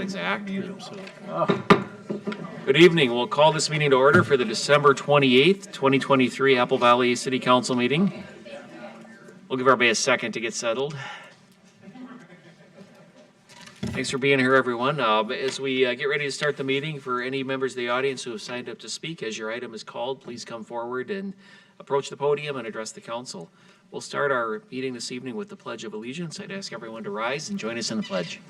that exact. Good evening. We'll call this meeting to order for the December 28th, 2023 Apple Valley City Council meeting. We'll give everybody a second to get settled. Thanks for being here, everyone. As we get ready to start the meeting, for any members of the audience who have signed up to speak, as your item is called, please come forward and approach the podium and address the council. We'll start our meeting this evening with the Pledge of Allegiance. I'd ask everyone to rise and join us in the pledge.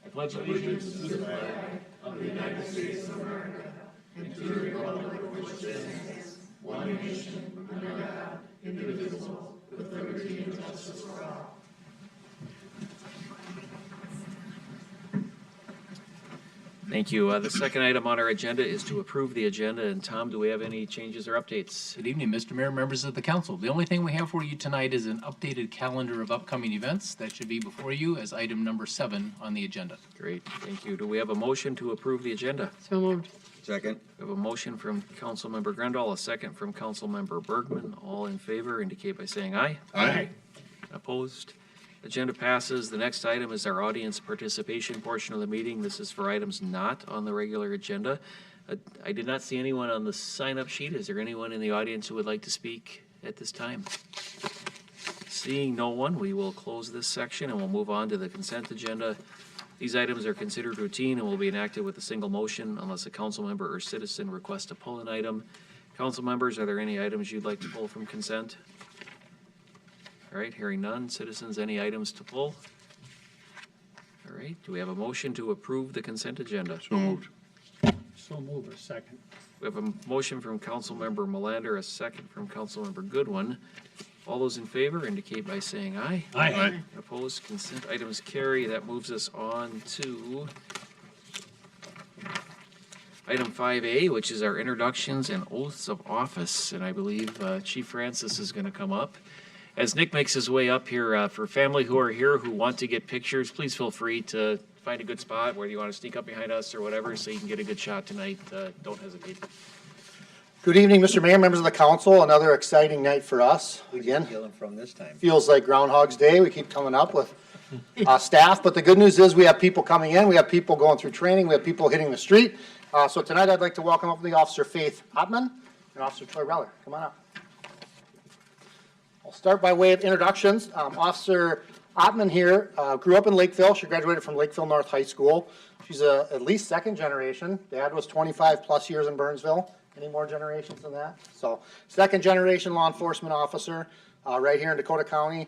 I pledge allegiance to the flag of the United States of America and to the republic for which it stands, one nation, under God, indivisible, with liberty and justice for all. Thank you. The second item on our agenda is to approve the agenda. And Tom, do we have any changes or updates? Good evening, Mr. Mayor, members of the council. The only thing we have for you tonight is an updated calendar of upcoming events that should be before you as item number 7 on the agenda. Great, thank you. Do we have a motion to approve the agenda? So moved. Second. We have a motion from Councilmember Grendel, a second from Councilmember Bergman. All in favor indicate by saying aye. Aye. Opposed? Agenda passes. The next item is our audience participation portion of the meeting. This is for items not on the regular agenda. I did not see anyone on the sign-up sheet. Is there anyone in the audience who would like to speak at this time? Seeing no one, we will close this section and we'll move on to the consent agenda. These items are considered routine and will be enacted with a single motion unless a council member or citizen requests to pull an item. Council members, are there any items you'd like to pull from consent? All right, hearing none. Citizens, any items to pull? All right, do we have a motion to approve the consent agenda? So moved. So moved, a second. We have a motion from Councilmember Melander, a second from Councilmember Goodwin. All those in favor indicate by saying aye. Aye. Opposed, consent items carry. That moves us on to item 5A, which is our introductions and oaths of office. And I believe Chief Francis is going to come up. As Nick makes his way up here, for family who are here who want to get pictures, please feel free to find a good spot, whether you want to sneak up behind us or whatever, so you can get a good shot tonight. Don't hesitate. Good evening, Mr. Mayor, members of the council. Another exciting night for us. Again, Feeling from this time. feels like Groundhog's Day. We keep coming up with staff, but the good news is we have people coming in. We have people going through training. We have people hitting the street. So tonight I'd like to welcome up the Officer Faith Athmann and Officer Troy Reller. Come on up. I'll start by way of introductions. Officer Athmann here grew up in Lakeville. She graduated from Lakeville North High School. She's at least second generation. Dad was 25 plus years in Burnsville. Any more generations than that? So second generation law enforcement officer right here in Dakota County.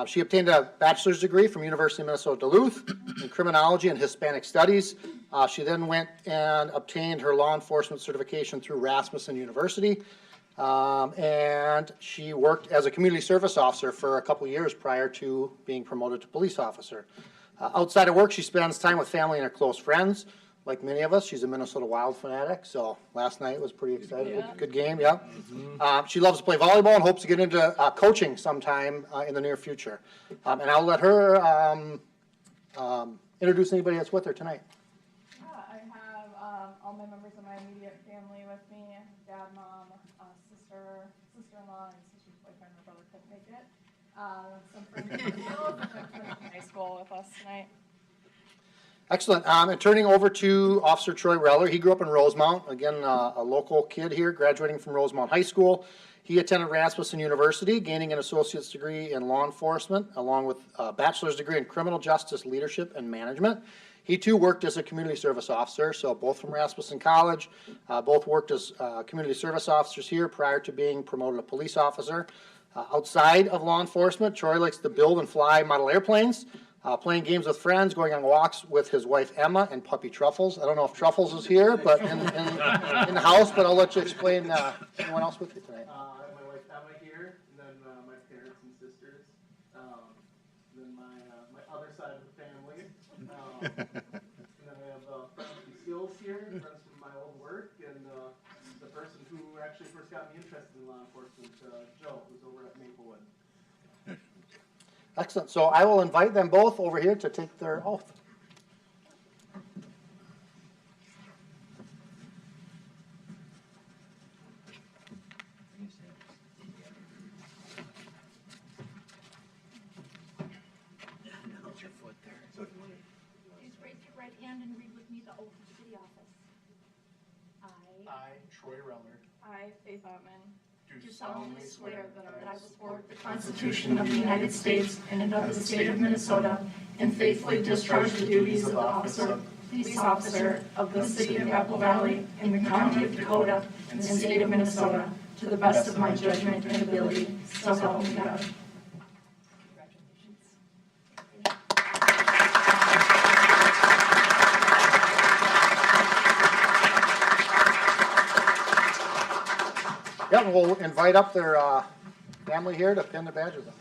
She obtained a bachelor's degree from University of Minnesota Duluth in criminology and Hispanic studies. She then went and obtained her law enforcement certification through Rasmussen University. And she worked as a community service officer for a couple years prior to being promoted to police officer. Outside of work, she spends time with family and her close friends. Like many of us, she's a Minnesota Wild fanatic, so last night was pretty exciting. Yeah. Good game, yeah. She loves to play volleyball and hopes to get into coaching sometime in the near future. And I'll let her introduce anybody that's with her tonight. Yeah, I have all my members of my immediate family with me: dad, mom, sister-in-law, and sister's boyfriend. My brother couldn't make it. Some friends from high school with us tonight. Excellent. And turning over to Officer Troy Reller, he grew up in Rosemount. Again, a local kid here, graduating from Rosemount High School. He attended Rasmussen University, gaining an associate's degree in law enforcement, along with a bachelor's degree in criminal justice leadership and management. He too worked as a community service officer, so both from Rasmussen College, both worked as community service officers here prior to being promoted to police officer. Outside of law enforcement, Troy likes to build and fly model airplanes, playing games with friends, going on walks with his wife Emma, and puppy Truffles. I don't know if Truffles is here, but in the house, but I'll let you explain anyone else with you tonight. I have my wife Emma here, and then my parents and sisters, then my other side of the family, and then I have friends from skills here, friends from my old work, and the person who actually first got me interested in law enforcement, Joe, who's over at Maplewood. Excellent. So I will invite them both over here to take their oath. right hand and read with me the oath of city office. I, Troy Reller, I, Faith Athmann, do solemnly swear that I will support the Constitution of the United States and of the state of Minnesota, and faithfully discharge the duties of the police officer of the city of Apple Valley in the county of Dakota and the state of Minnesota to the best of my judgment and ability. So help me God. Yeah, we'll invite up their family here to pin the badges on.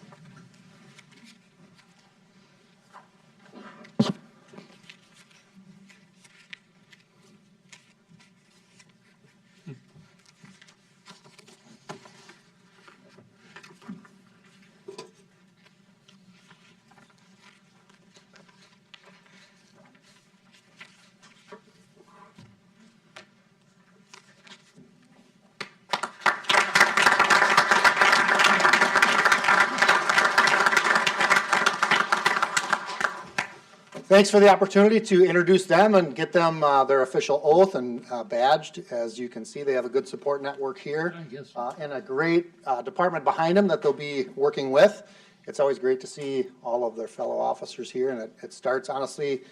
Thanks for the opportunity to introduce them and get them their official oath and badged. As you can see, they have a good support network here I guess. and a great department behind them that they'll be working with. It's always great to see all of their fellow officers here, and it starts honestly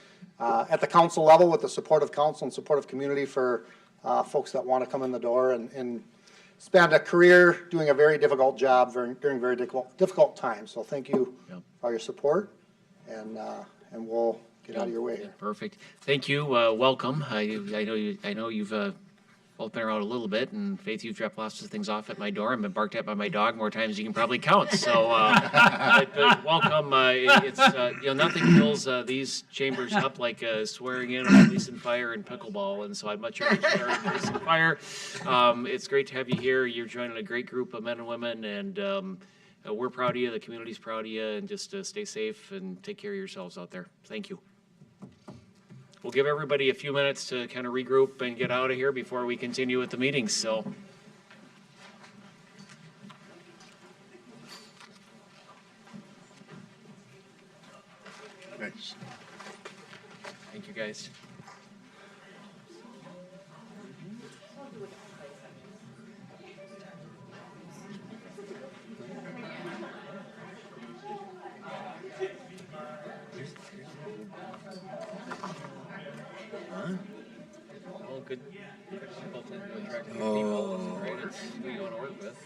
at the council level with the support of council and support of community for folks that want to come in the door and spend a career doing a very difficult job during very difficult times. So thank you for your support, and we'll get out of your way. Yeah, perfect. Thank you. Welcome. I know you've both been around a little bit, and Faith, you've dropped lots of things off at my door and been barked at by my dog more times than you can probably count. So, but welcome. It's nothing fills these chambers up like swearing in on police and fire and pickleball, and so I'd much rather swear in police and fire. It's great to have you here. You're joining a great group of men and women, and we're proud of you. The community's proud of you, and just stay safe and take care of yourselves out there. Thank you. We'll give everybody a few minutes to kind of regroup and get out of here before we continue with the meeting, so. Thanks. Thank you, guys. All good people tend to attract good people, right? It's who you want to work with.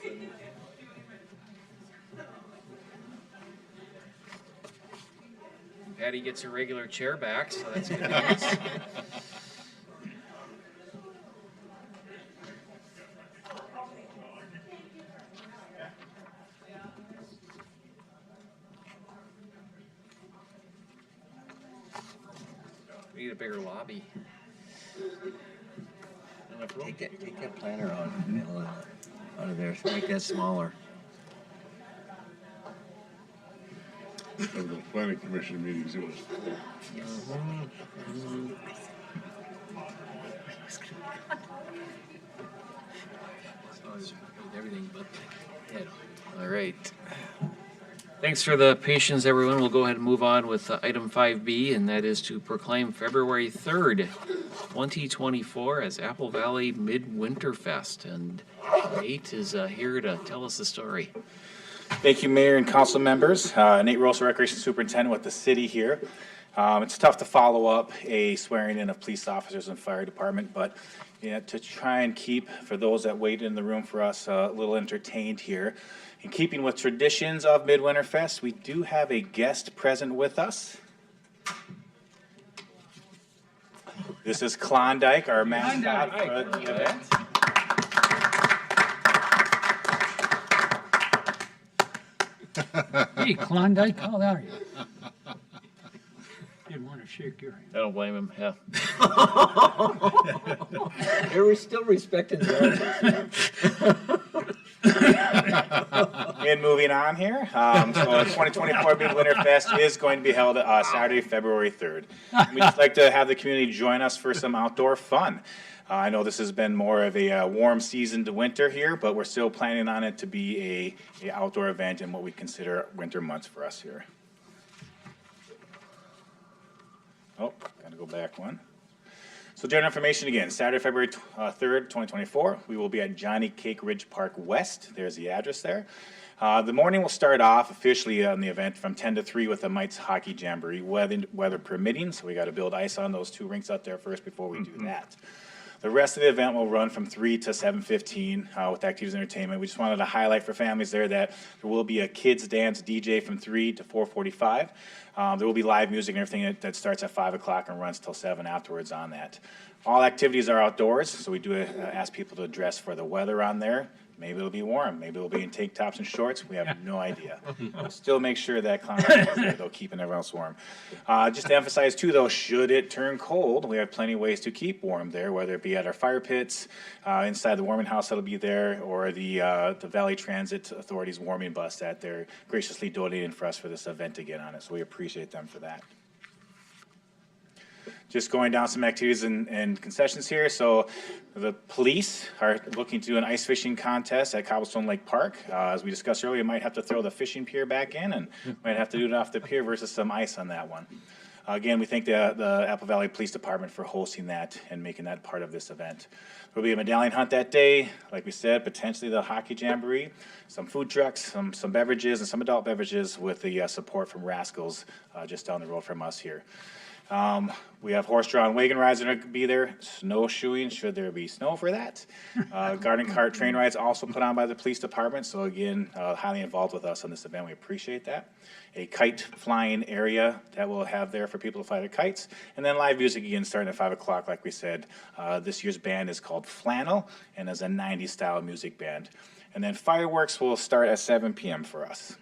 And Patty gets her regular chair back, so that's good news. We need a bigger lobby. Enough room? Take that planner out of there, make that smaller. Of the planning commission meetings, it was Everything but the head. All right. Thanks for the patience, everyone. We'll go ahead and move on with item 5B, and that is to proclaim February 3rd, 2024 as Apple Valley Midwinter Fest. And Nate is here to tell us the story. Thank you, Mayor and council members. Nate Rosa, Recreation Superintendent with the city here. It's tough to follow up a swearing in of police officers and fire department, but to try and keep, for those that wait in the room for us, a little entertained here. In keeping with traditions of Midwinter Fest, we do have a guest present with us. This is Klondike, our mascot for the event. Hey, Klondike, how are you? Didn't want to shake your hand. I don't blame him, yeah. We're still respecting the elders. And moving on here, so the 2024 Midwinter Fest is going to be held Saturday, February 3rd. We'd just like to have the community join us for some outdoor fun. I know this has been more of a warm season to winter here, but we're still planning on it to be a outdoor event in what we consider winter months for us here. Oh, gotta go back one. So general information again, Saturday, February 3rd, 2024, we will be at Johnny Cake Ridge Park West. There's the address there. The morning will start off officially on the event from 10 to 3 with the Mites Hockey Jamboree, weather permitting. So we got to build ice on those 2 rinks out there first before we do that. The rest of the event will run from 3 to 7:15 with activities and entertainment. We just wanted to highlight for families there that there will be a kids dance DJ from 3 to 4:45. There will be live music and everything that starts at 5 o'clock and runs till 7 afterwards on that. All activities are outdoors, so we do ask people to dress for the weather on there. Maybe it'll be warm. Maybe it'll be in tank tops and shorts. We have no idea. We'll still make sure that climate is there, though, keeping everyone else warm. Just to emphasize, too, though, should it turn cold, we have plenty of ways to keep warm there, whether it be at our fire pits, inside the warming house that'll be there, or the Valley Transit Authority's warming bus that they're graciously donating for us for this event again on it. So we appreciate them for that. Just going down some activities and concessions here. So the police are looking to do an ice fishing contest at Cobblestone Lake Park. As we discussed earlier, might have to throw the fishing pier back in and might have to do it off the pier versus some ice on that one. Again, we thank the Apple Valley Police Department for hosting that and making that part of this event. There'll be a medallion hunt that day. Like we said, potentially the hockey jamboree, some food trucks, some beverages, and some adult beverages with the support from Rascals just down the road from us here. We have horse-drawn wagon rides that are going to be there, snowshoeing should there be snow for that. Garden cart train rides also put on by the police department, so again, highly involved with us on this event. We appreciate that. A kite flying area that we'll have there for people to fly their kites. And then live music again starting at 5 o'clock, like we said. This year's band is called Flannel and is a 90s style music band. And then fireworks will start at 7 p.m. for us.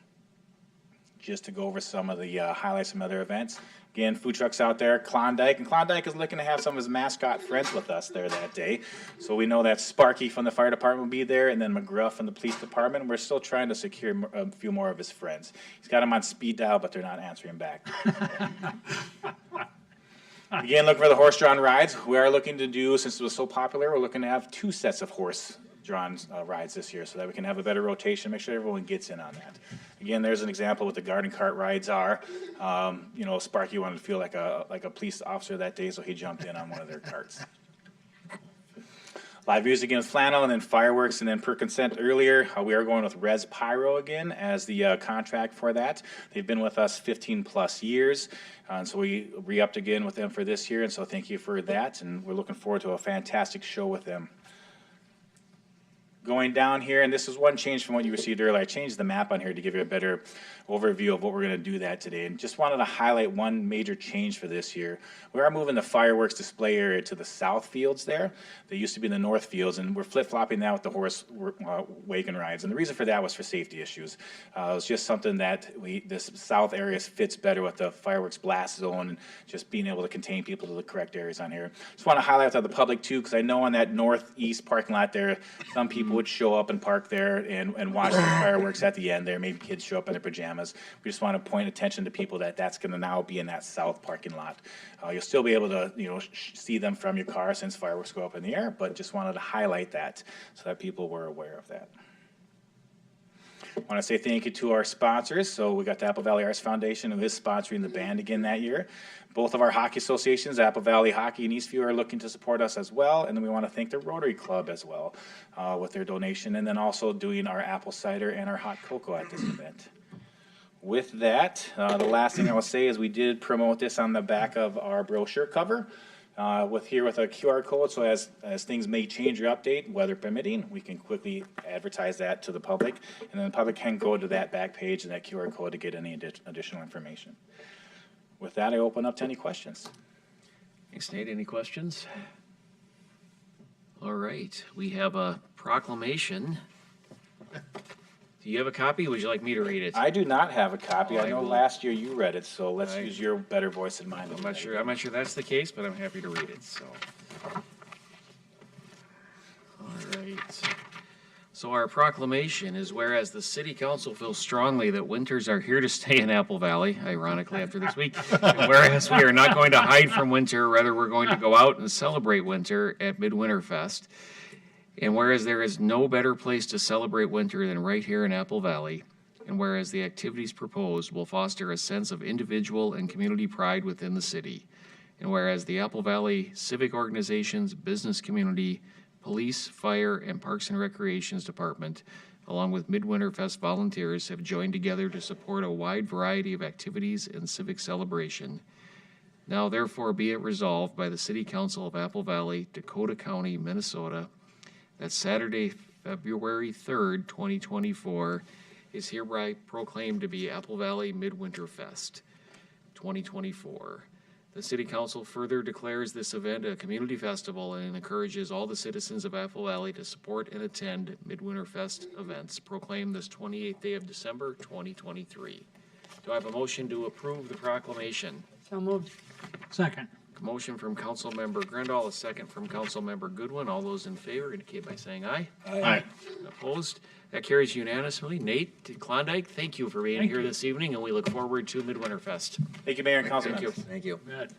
Just to go over some of the highlights from other events. Again, food trucks out there, Klondike, and Klondike is looking to have some of his mascot friends with us there that day. So we know that Sparky from the fire department will be there, and then McGruff from the police department. We're still trying to secure a few more of his friends. He's got them on speed dial, but they're not answering back. Again, looking for the horse-drawn rides. We are looking to do, since it was so popular, we're looking to have 2 sets of horse-drawn rides this year so that we can have a better rotation, make sure everyone gets in on that. Again, there's an example what the garden cart rides are. Sparky wanted to feel like a police officer that day, so he jumped in on one of their carts. Live music again with Flannel, and then fireworks, and then per consent earlier, we are going with Res Pyro again as the contract for that. They've been with us 15 plus years, and so we re-upped again with them for this year, and so thank you for that, and we're looking forward to a fantastic show with them. Going down here, and this is one change from what you received earlier. I changed the map on here to give you a better overview of what we're going to do that today, and just wanted to highlight one major change for this year. We are moving the fireworks display area to the south fields there. They used to be in the north fields, and we're flip-flopping that with the horse wagon rides, and the reason for that was for safety issues. It was just something that this south area fits better with the fireworks blast zone and just being able to contain people to the correct areas on here. Just want to highlight that to the public too, because I know on that northeast parking lot there, some people would show up and park there and watch the fireworks at the end there. Maybe kids show up in their pajamas. We just want to point attention to people that that's going to now be in that south parking lot. You'll still be able to see them from your car since fireworks go up in the air, but just wanted to highlight that so that people were aware of that. I want to say thank you to our sponsors. So we got the Apple Valley Arts Foundation, who is sponsoring the band again that year. Both of our hockey associations, Apple Valley Hockey and Eastview, are looking to support us as well. And then we want to thank the Rotary Club as well with their donation. And then also doing our apple cider and our hot cocoa at this event. With that, the last thing I will say is we did promote this on the back of our brochure cover. With a QR code, so as things may change or update, weather permitting, we can quickly advertise that to the public, and then the public can go to that back page and that QR code to get any additional information. With that, I open up to any questions. Thanks, Nate. Any questions? All right, we have a proclamation. Do you have a copy, or would you like me to read it? I do not have a copy. Oh, I know last year you read it, so let's use your better voice than mine. I'm not sure that's the case, but I'm happy to read it, so. All right. So our proclamation is, whereas the city council feels strongly that winters are here to stay in Apple Valley, ironically after this week, and whereas we are not going to hide from winter, rather we're going to go out and celebrate winter at Midwinter Fest. And whereas there is no better place to celebrate winter than right here in Apple Valley, and whereas the activities proposed will foster a sense of individual and community pride within the city, And whereas the Apple Valley Civic Organizations, Business Community, Police, Fire, and Parks and Recreations Department, along with Midwinter Fest volunteers, have joined together to support a wide variety of activities and civic celebration. Now therefore be it resolved by the City Council of Apple Valley, Dakota County, Minnesota, that Saturday, February 3rd, 2024, is hereby proclaimed to be Apple Valley Midwinter Fest 2024. The City Council further declares this event a community festival and encourages all the citizens of Apple Valley to support and attend Midwinter Fest events proclaimed this 28th day of December, 2023. Do I have a motion to approve the proclamation? So moved. Second. A motion from Councilmember Grandal, a second from Councilmember Goodwin. All those in favor indicate by saying aye. Aye. Opposed? That carries unanimously. Nate Klondike, thank you for being Thank here you. this evening, and we look forward to Midwinter Fest. Thank you, Mayor and council Thank you. members. Thank you. Good.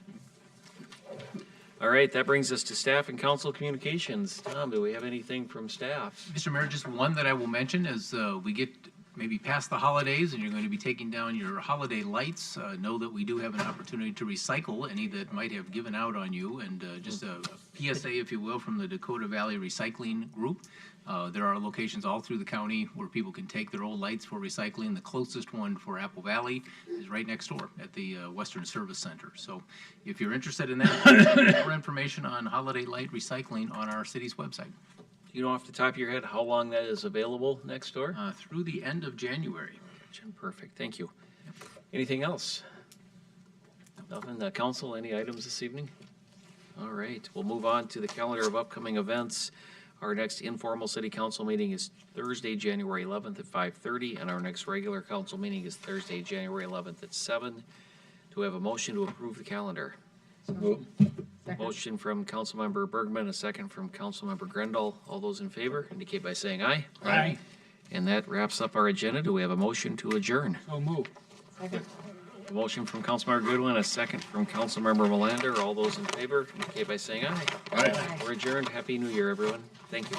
All right, that brings us to staff and council communications. Tom, do we have anything from staff? Mr. Mayor, just one that I will mention as we get maybe past the holidays and you're going to be taking down your holiday lights, know that we do have an opportunity to recycle any that might have given out on you. And just a PSA, if you will, from the Dakota Valley Recycling Group. There are locations all through the county where people can take their old lights for recycling. The closest one for Apple Valley is right next door at the Western Service Center. So if you're interested in that, more information on holiday light recycling on our city's website. Do you know off the top of your head how long that is available next door? Through the end of January. Perfect, thank you. Anything else? Nothing, council, any items this evening? All right, we'll move on to the calendar of upcoming events. Our next informal city council meeting is Thursday, January 11th at 5:30, and our next regular council meeting is Thursday, January 11th at 7. Do we have a motion to approve the calendar? Motion from Councilmember Bergman, a second from Councilmember Grendel. All those in favor indicate by saying aye. Aye. And that wraps up our agenda. Do we have a motion to adjourn? So moved. A motion from Councilmember Goodwin, a second from Councilmember Melander. All those in favor indicate by saying aye. Aye. We're adjourned. Happy New Year, everyone. Thank you.